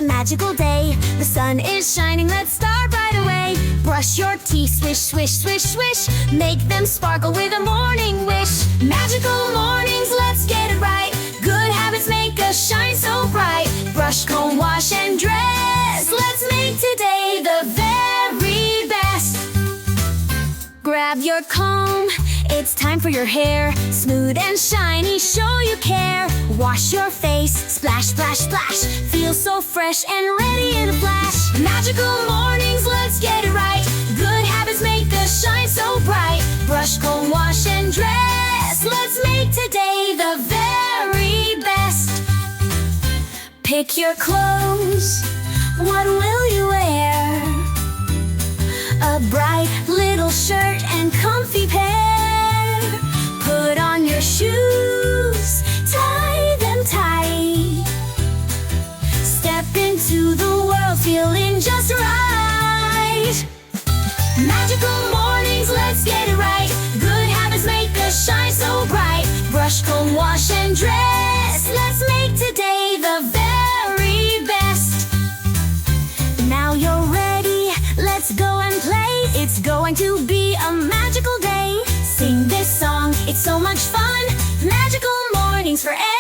magical day. The sun is shining, let's start right away. Brush your teeth, swish, swish, swish, swish. Make them sparkle with a morning wish. Magical mornings, let's get it right. Good habits make us shine so bright. Brush, comb, wash, and dress. Let's make today the very best. Grab your comb, it's time for your hair. Smooth and shiny, show you care. Wash your face, splash, splash, splash. Feel so fresh and ready in a flash. Magical mornings, let's get it right. Good habits make us shine so bright. Brush, comb, wash, and dress. Let's make today the very best. Pick your clothes, what will you wear? A bright little shirt and comfy pair. Put on your shoes, tie them tight. Step into the world feeling just right. Magical mornings, let's get it right. Good habits make us shine so bright. Brush, comb, wash, and dress. Let's make today the very best. Now you're ready, let's go and play. It's going to be a magical day. Sing this song, it's so much fun. Magical mornings forever.